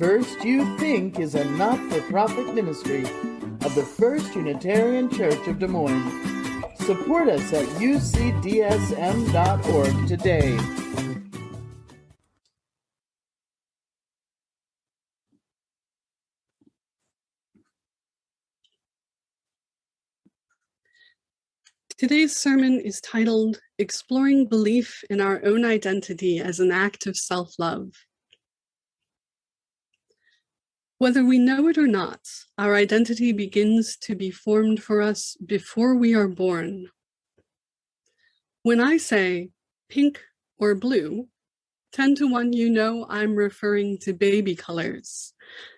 First You Think is a not-for-profit ministry of the First Unitarian Church of Des Moines. Support us at ucdsm.org today. Today's sermon is titled, Exploring Belief in Our Own Identity as an Act of Self-Love. Whether we know it or not, our identity begins to be formed for us before we are born. When I say pink or blue, 10 to 1 you know I'm referring to baby colors,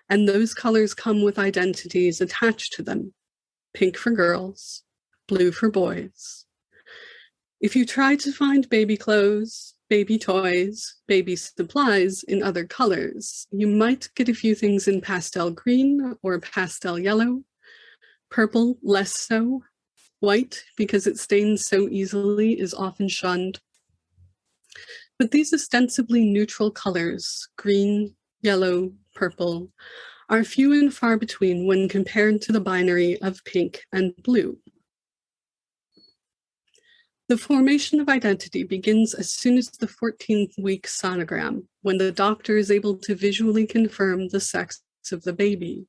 and those colors come with identities attached to them. Pink for girls, blue for boys. If you try to find baby clothes, baby toys, baby supplies in other colors, you might get a few things in pastel green or pastel yellow, purple less so, white, because it stains so easily, is often shunned. But these ostensibly neutral colors, green, yellow, purple, are few and far between when compared to the binary of pink and blue. The formation of identity begins as soon as the 14th week sonogram, when the doctor is able to visually confirm the sex of the baby.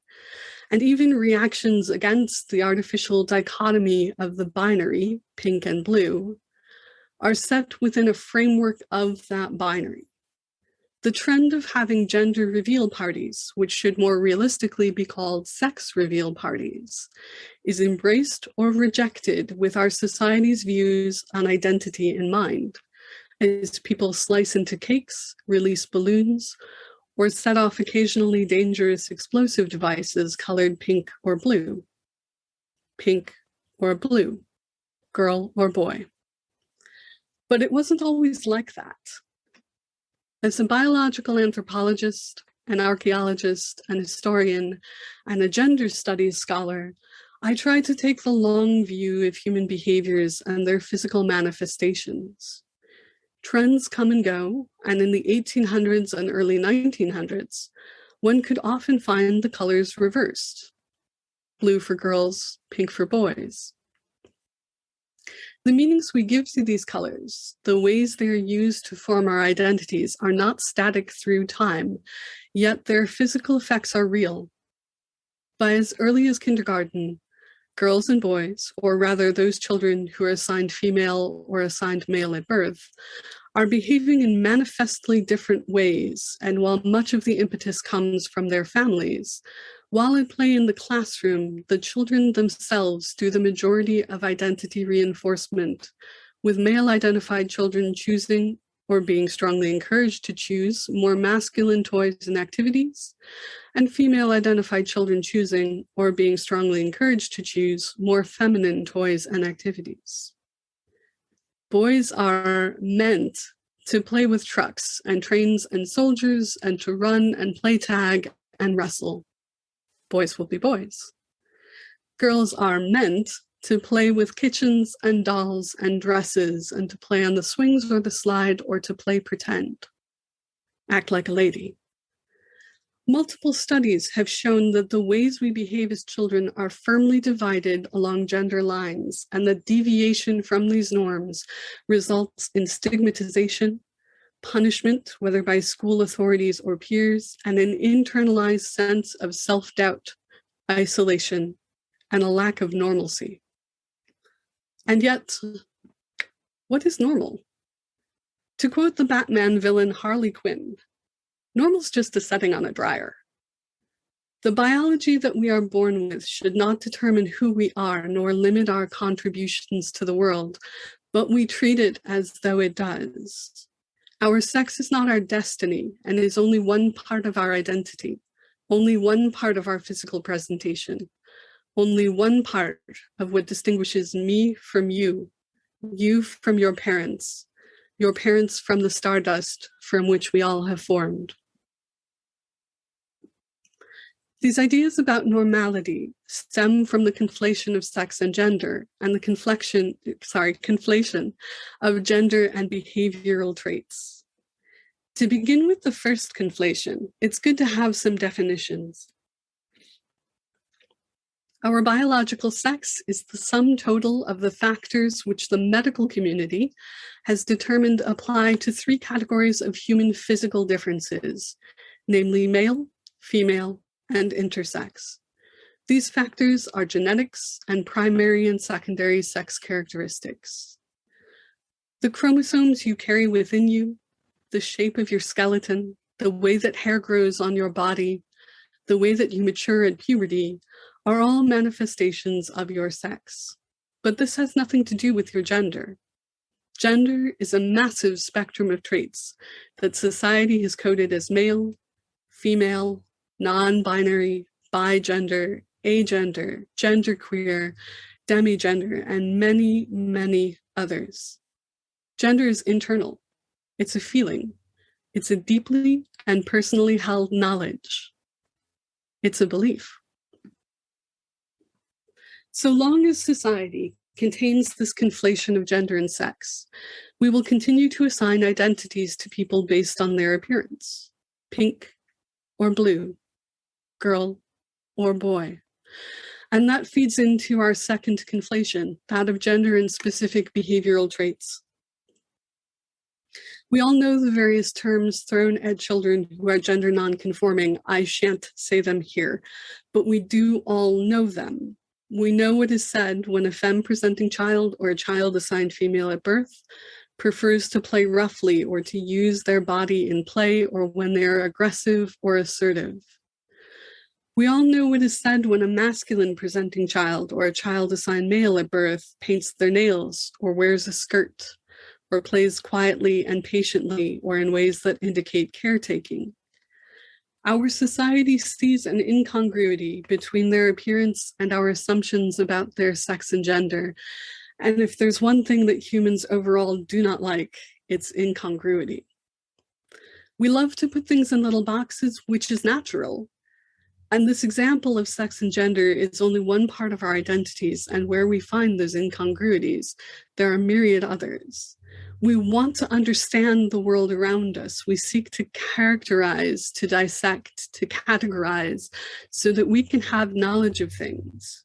And even reactions against the artificial dichotomy of the binary, pink and blue, are set within a framework of that binary. The trend of having gender reveal parties, which should more realistically be called sex reveal parties, is embraced or rejected with our society's views on identity in mind, as people slice into cakes, release balloons, or set off occasionally dangerous explosive devices colored pink or blue. Pink or blue, girl or boy. But it wasn't always like that. As a biological anthropologist, an archaeologist, an historian, and a gender studies scholar, I try to take the long view of human behaviors and their physical manifestations. Trends come and go, and in the 1800s and early 1900s, one could often find the colors reversed. Blue for girls, pink for boys. The meanings we give to these colors, the ways they are used to form our identities, are not static through time, yet their physical effects are real. By as early as kindergarten, girls and boys, or rather those children who are assigned female or assigned male at birth, are behaving in manifestly different ways, and while much of the impetus comes from their families, while at play in the classroom, the children themselves do the majority of identity reinforcement, with male-identified children choosing or being strongly encouraged to choose more masculine toys and activities, and female-identified children choosing or being strongly encouraged to choose more feminine toys and activities. Boys are meant to play with trucks and trains and soldiers and to run and play tag and wrestle. Boys will be boys. Girls are meant to play with kitchens and dolls and dresses and to play on the swings or the slide or to play pretend. Act like a lady. Multiple studies have shown that the ways we behave as children are firmly divided along gender lines, and that deviation from these norms results in stigmatization, punishment, whether by school authorities or peers, and an internalized sense of self-doubt, isolation, and a lack of normalcy. And yet, what is normal? To quote the Batman villain Harley Quinn, normal's just a setting on a dryer. The biology that we are born with should not determine who we are nor limit our contributions to the world, but we treat it as though it does. Our sex is not our destiny and is only one part of our identity, only one part of our physical presentation, only one part of what distinguishes me from you from your parents from the stardust from which we all have formed. These ideas about normality stem from the conflation of sex and gender and the conflation of gender and behavioral traits. To begin with the first conflation, it's good to have some definitions. Our biological sex is the sum total of the factors which the medical community has determined apply to three categories of human physical differences, namely male, female, and intersex. These factors are genetics and primary and secondary sex characteristics. The chromosomes you carry within you, the shape of your skeleton, the way that hair grows on your body, the way that you mature at puberty, are all manifestations of your sex. But this has nothing to do with your gender. Gender is a massive spectrum of traits that society has coded as male, female, non-binary, bigender, agender, genderqueer, demigender, and many, many others. Gender is internal. It's a feeling. It's a deeply and personally held knowledge. It's a belief. So long as society contains this conflation of gender and sex, we will continue to assign identities to people based on their appearance, pink or blue, girl or boy. And that feeds into our second conflation, that of gender and specific behavioral traits. We all know the various terms thrown at children who are gender nonconforming. I shan't say them here, but we do all know them. We know what is said when a femme-presenting child or a child assigned female at birth prefers to play roughly or to use their body in play, or when they are aggressive or assertive. We all know what is said when a masculine-presenting child or a child assigned male at birth paints their nails or wears a skirt or plays quietly and patiently or in ways that indicate caretaking. Our society sees an incongruity between their appearance and our assumptions about their sex and gender. And if there's one thing that humans overall do not like, it's incongruity. We love to put things in little boxes, which is natural. And this example of sex and gender is only one part of our identities, and where we find those incongruities, there are myriad others. We want to understand the world around us. We seek to characterize, to dissect, to categorize, so that we can have knowledge of things.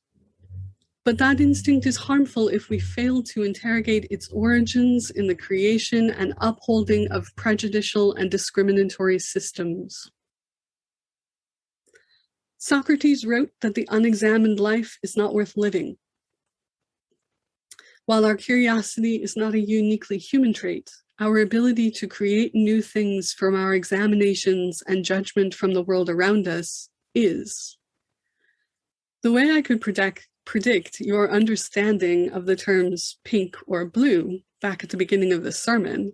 But that instinct is harmful if we fail to interrogate its origins in the creation and upholding of prejudicial and discriminatory systems. Socrates wrote that the unexamined life is not worth living. While our curiosity is not a uniquely human trait, our ability to create new things from our examinations and judgment from the world around us is. The way I could predict your understanding of the terms pink or blue back at the beginning of this sermon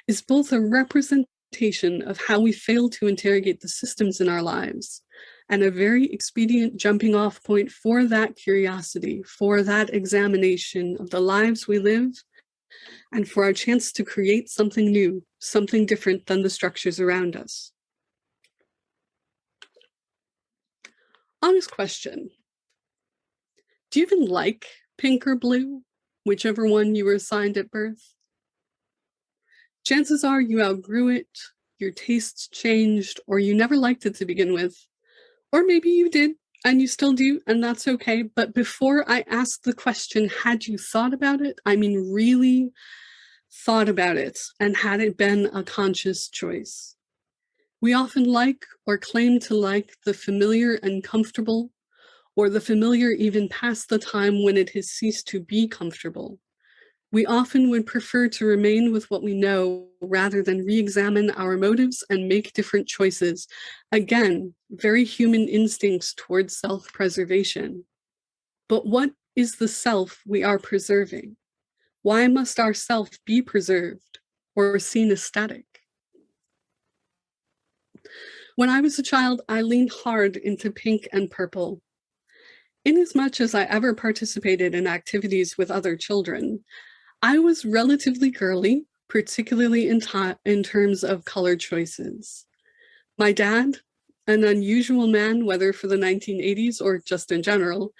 is both a representation of how we fail to interrogate the systems in our lives, and a very expedient jumping off point for that curiosity, for that examination of the lives we live, and for our chance to create something new, something different than the structures around us. Honest question. Do you even like pink or blue, whichever one you were assigned at birth? Chances are you outgrew it, your tastes changed, or you never liked it to begin with. Or maybe you did, and you still do, and that's okay. But before I ask the question, had you thought about it? I mean, really thought about it, and had it been a conscious choice? We often like or claim to like the familiar and comfortable, or the familiar even past the time when it has ceased to be comfortable. We often would prefer to remain with what we know rather than re-examine our motives and make different choices. Again, very human instincts towards self-preservation. But what is the self we are preserving? Why must our self be preserved or seen as static? When I was a child, I leaned hard into pink and purple. Inasmuch as I ever participated in activities with other children, I was relatively girly, particularly in terms of color choices. My dad, an unusual man, whether for the 1980s or just in general,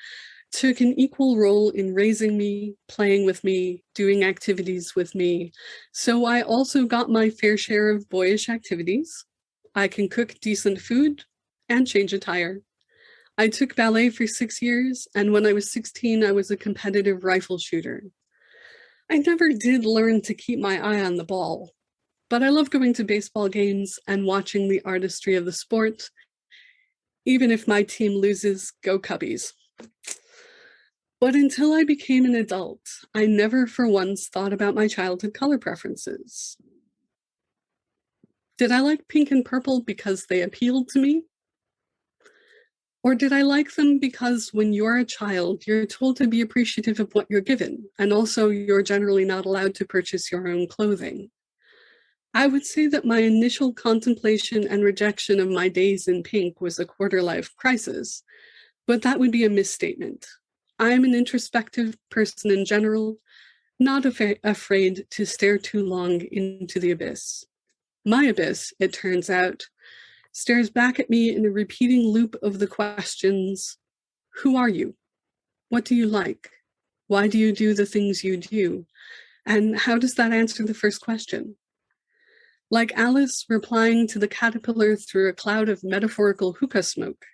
took an equal role in raising me, playing with me, doing activities with me. So I also got my fair share of boyish activities. I can cook decent food and change a tire. I took ballet for 6 years, and when I was 16, I was a competitive rifle shooter. I never did learn to keep my eye on the ball, but I love going to baseball games and watching the artistry of the sport. Even if my team loses, go Cubbies. But until I became an adult, I never for once thought about my childhood color preferences. Did I like pink and purple because they appealed to me? Or did I like them because when you're a child, you're told to be appreciative of what you're given, and also you're generally not allowed to purchase your own clothing? I would say that my initial contemplation and rejection of my days in pink was a quarter-life crisis, but that would be a misstatement. I am an introspective person in general, not afraid to stare too long into the abyss. My abyss, it turns out, stares back at me in a repeating loop of the questions: who are you? What do you like? Why do you do the things you do? And how does that answer the first question? Like Alice replying to the caterpillar through a cloud of metaphorical hookah smoke,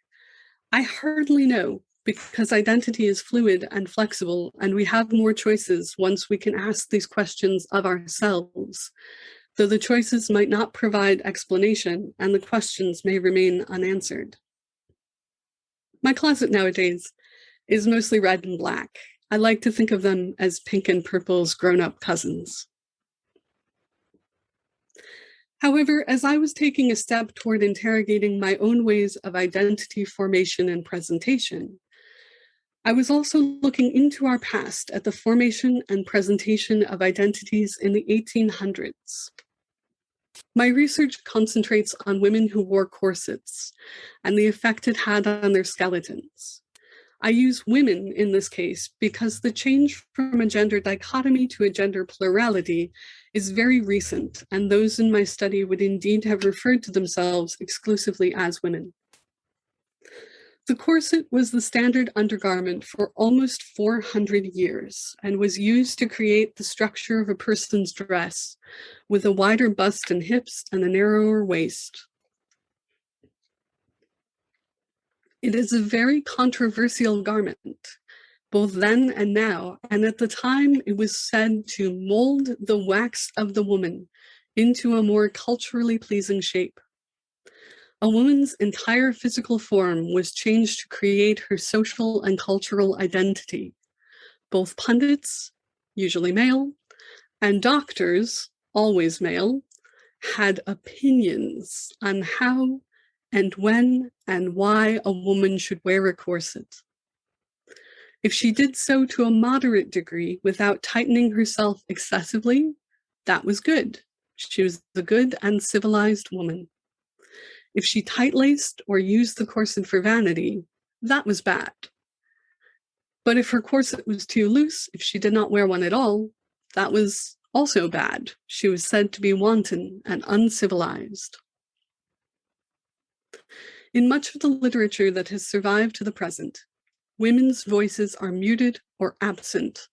I hardly know, because identity is fluid and flexible, and we have more choices once we can ask these questions of ourselves, though the choices might not provide explanation and the questions may remain unanswered. My closet nowadays is mostly red and black. I like to think of them as pink and purple's grown-up cousins. However, as I was taking a step toward interrogating my own ways of identity formation and presentation, I was also looking into our past at the formation and presentation of identities in the 1800s. My research concentrates on women who wore corsets and the effect it had on their skeletons. I use women in this case because the change from a gender dichotomy to a gender plurality is very recent, and those in my study would indeed have referred to themselves exclusively as women. The corset was the standard undergarment for almost 400 years and was used to create the structure of a person's dress, with a wider bust and hips and a narrower waist. It is a very controversial garment, both then and now, and at the time it was said to mold the wax of the woman into a more culturally pleasing shape. A woman's entire physical form was changed to create her social and cultural identity. Both pundits, usually male, and doctors, always male, had opinions on how and when and why a woman should wear a corset. If she did so to a moderate degree without tightening herself excessively, that was good. She was a good and civilized woman. If she tight-laced or used the corset for vanity, that was bad. But if her corset was too loose, if she did not wear one at all, that was also bad. She was said to be wanton and uncivilized. In much of the literature that has survived to the present, women's voices are muted or absent,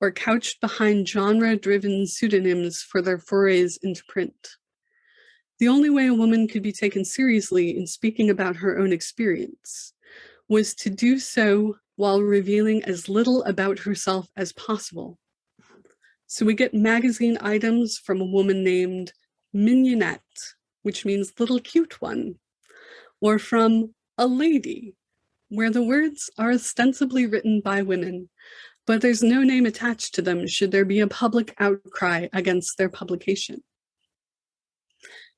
or couched behind genre-driven pseudonyms for their forays into print. The only way a woman could be taken seriously in speaking about her own experience was to do so while revealing as little about herself as possible. So we get magazine items from a woman named Mignonette, which means little cute one, or from a lady, where the words are ostensibly written by women, but there's no name attached to them should there be a public outcry against their publication.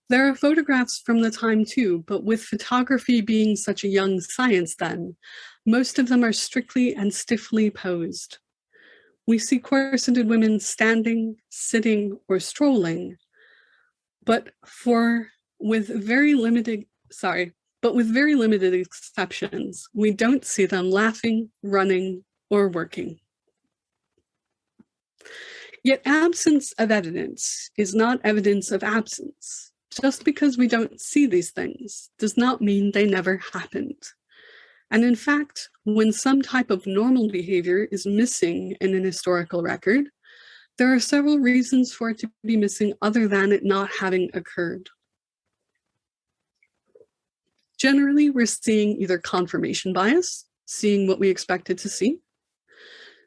There are photographs from the time too, but with photography being such a young science then, most of them are strictly and stiffly posed. We see corseted women standing, sitting, or strolling, but with very limited exceptions, we don't see them laughing, running, or working. Yet absence of evidence is not evidence of absence. Just because we don't see these things does not mean they never happened. And in fact, when some type of normal behavior is missing in an historical record, there are several reasons for it to be missing other than it not having occurred. Generally, we're seeing either confirmation bias, seeing what we expected to see,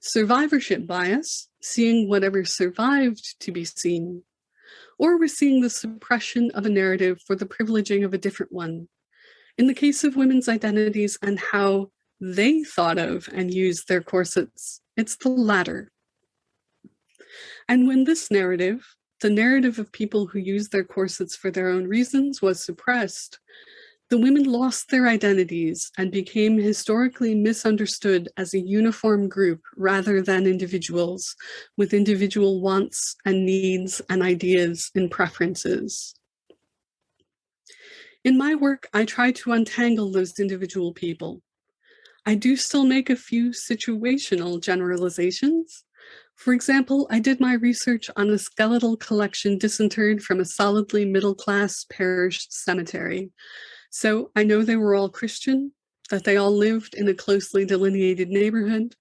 survivorship bias, seeing whatever survived to be seen, or we're seeing the suppression of a narrative for the privileging of a different one. In the case of women's identities and how they thought of and used their corsets, it's the latter. And when this narrative, the narrative of people who use their corsets for their own reasons, was suppressed, the women lost their identities and became historically misunderstood as a uniform group rather than individuals with individual wants and needs and ideas and preferences. In my work, I try to untangle those individual people. I do still make a few situational generalizations. For example, I did my research on a skeletal collection disinterred from a solidly middle-class parish cemetery. So I know they were all Christian, that they all lived in a closely delineated neighborhood,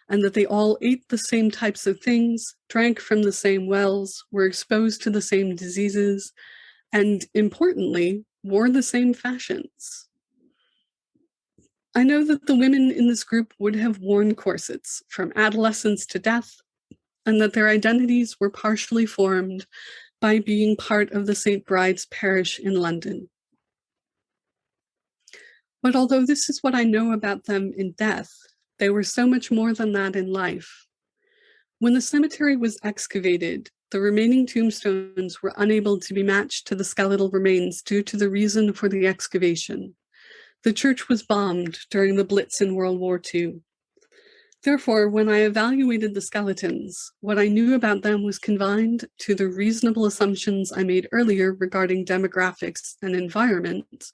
and that they all ate the same types of things, drank from the same wells, were exposed to the same diseases, and importantly, wore the same fashions. I know that the women in this group would have worn corsets from adolescence to death, and that their identities were partially formed by being part of the St. Bride's parish in London. But although this is what I know about them in death, they were so much more than that in life. When the cemetery was excavated, the remaining tombstones were unable to be matched to the skeletal remains due to the reason for the excavation. The church was bombed during the Blitz in World War II. Therefore, when I evaluated the skeletons, what I knew about them was confined to the reasonable assumptions I made earlier regarding demographics and environment,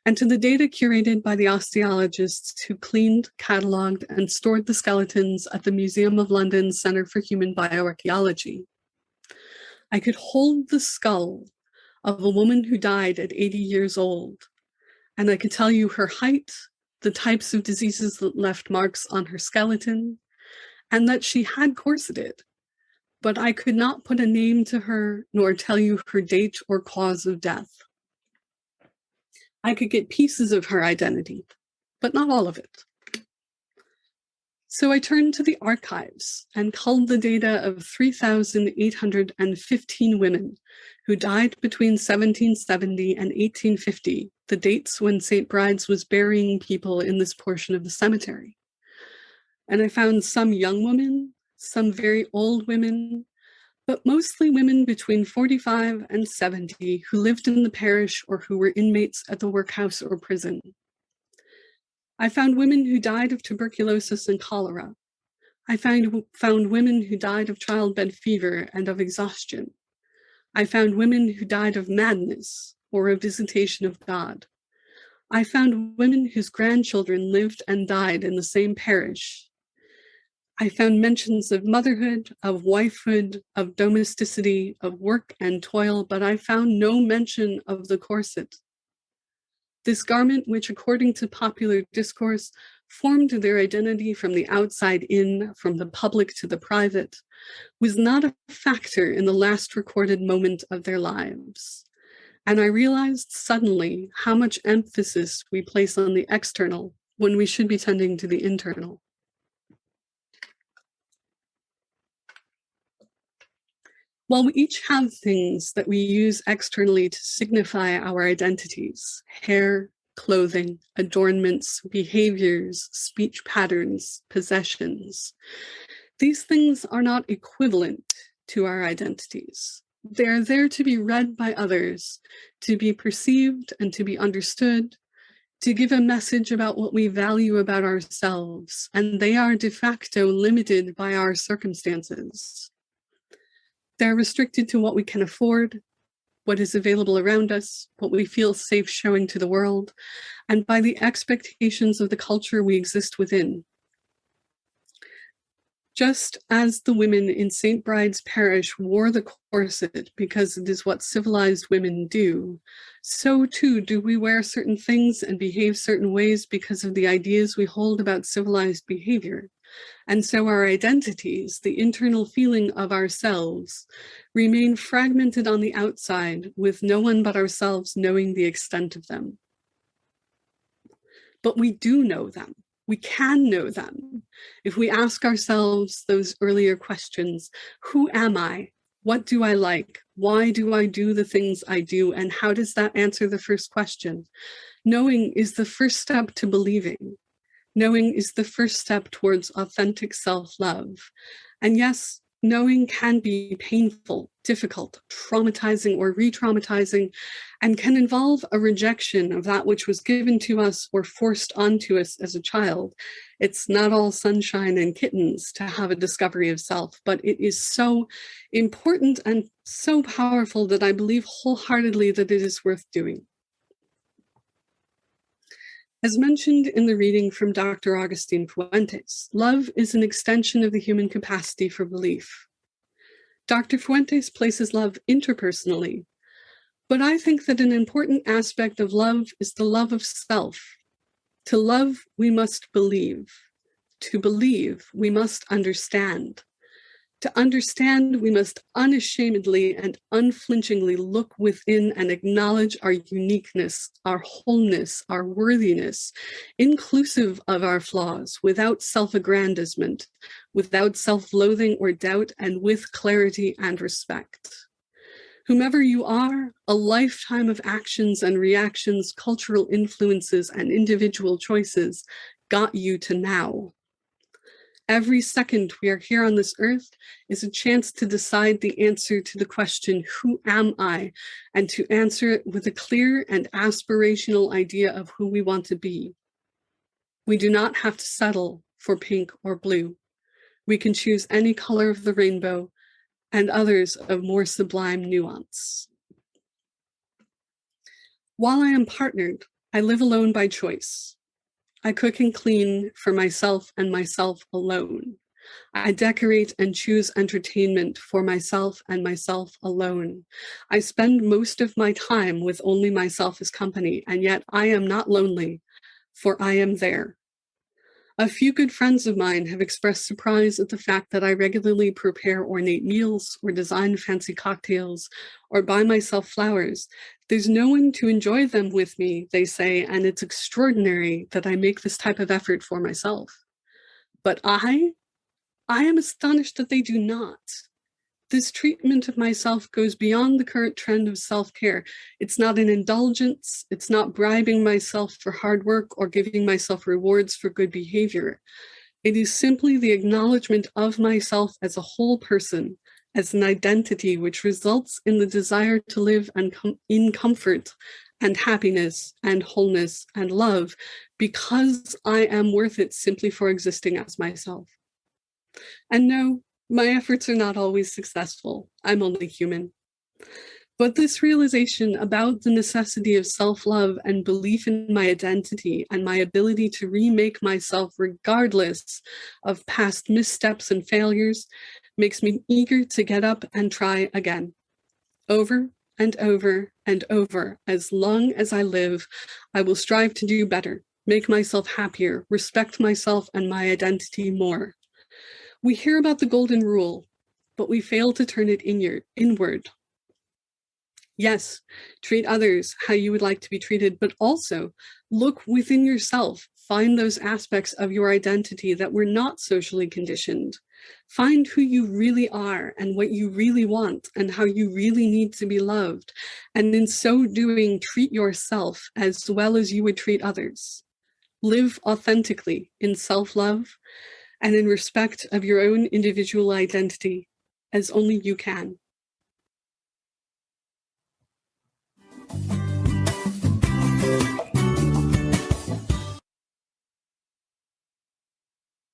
and to the data curated by the osteologists who cleaned, cataloged, and stored the skeletons at the Museum of London's Centre for Human Bioarchaeology. I could hold the skull of a woman who died at 80 years old, and I could tell you her height, the types of diseases that left marks on her skeleton, and that she had corseted, but I could not put a name to her nor tell you her date or cause of death. I could get pieces of her identity, but not all of it. So I turned to the archives and culled the data of 3,815 women who died between 1770 and 1850, the dates when St. Bride's was burying people in this portion of the cemetery. And I found some young women, some very old women, but mostly women between 45 and 70 who lived in the parish or who were inmates at the workhouse or prison. I found women who died of tuberculosis and cholera. I found women who died of childbed fever and of exhaustion. I found women who died of madness or a visitation of God. I found women whose grandchildren lived and died in the same parish. I found mentions of motherhood, of wifehood, of domesticity, of work and toil, but I found no mention of the corset. This garment, which according to popular discourse, formed their identity from the outside in, from the public to the private, was not a factor in the last recorded moment of their lives. And I realized suddenly how much emphasis we place on the external when we should be tending to the internal. While we each have things that we use externally to signify our identities, hair, clothing, adornments, behaviors, speech patterns, possessions, these things are not equivalent to our identities. They are there to be read by others, to be perceived and to be understood, to give a message about what we value about ourselves, and they are de facto limited by our circumstances. They're restricted to what we can afford, what is available around us, what we feel safe showing to the world, and by the expectations of the culture we exist within. Just as the women in St. Bride's Parish wore the corset because it is what civilized women do, so too do we wear certain things and behave certain ways because of the ideas we hold about civilized behavior. And so our identities, the internal feeling of ourselves, remain fragmented on the outside with no one but ourselves knowing the extent of them. But we do know them. We can know them if we ask ourselves those earlier questions. Who am I? What do I like? Why do I do the things I do? And how does that answer the first question? Knowing is the first step to believing. Knowing is the first step towards authentic self-love. And yes, knowing can be painful, difficult, traumatizing, or re-traumatizing, and can involve a rejection of that which was given to us or forced onto us as a child. It's not all sunshine and kittens to have a discovery of self, but it is so important and so powerful that I believe wholeheartedly that it is worth doing. As mentioned in the reading from Dr. Agustin Fuentes, love is an extension of the human capacity for belief. Dr. Fuentes places love interpersonally, but I think that an important aspect of love is the love of self. To love, we must believe. To believe, we must understand. To understand, we must unashamedly and unflinchingly look within and acknowledge our uniqueness, our wholeness, our worthiness, inclusive of our flaws, without self-aggrandizement, without self-loathing or doubt, and with clarity and respect. Whomever you are, a lifetime of actions and reactions, cultural influences, and individual choices got you to now. Every second we are here on this earth is a chance to decide the answer to the question, who am I? And to answer it with a clear and aspirational idea of who we want to be. We do not have to settle for pink or blue. We can choose any color of the rainbow and others of more sublime nuance. While I am partnered, I live alone by choice. I cook and clean for myself and myself alone. I decorate and choose entertainment for myself and myself alone. I spend most of my time with only myself as company, and yet I am not lonely, for I am there. A few good friends of mine have expressed surprise at the fact that I regularly prepare ornate meals or design fancy cocktails or buy myself flowers. There's no one to enjoy them with me, they say, and it's extraordinary that I make this type of effort for myself. But I am astonished that they do not. This treatment of myself goes beyond the current trend of self-care. It's not an indulgence. It's not bribing myself for hard work or giving myself rewards for good behavior. It is simply the acknowledgement of myself as a whole person, as an identity which results in the desire to live in comfort and happiness and wholeness and love because I am worth it simply for existing as myself. And no, my efforts are not always successful. I'm only human. But this realization about the necessity of self-love and belief in my identity and my ability to remake myself regardless of past missteps and failures makes me eager to get up and try again. Over and over and over. As long as I live, I will strive to do better, make myself happier, respect myself and my identity more. We hear about the golden rule, but we fail to turn it inward. Yes, treat others how you would like to be treated, but also look within yourself. Find those aspects of your identity that were not socially conditioned. Find who you really are and what you really want and how you really need to be loved. And in so doing, treat yourself as well as you would treat others. Live authentically in self-love and in respect of your own individual identity, as only you can.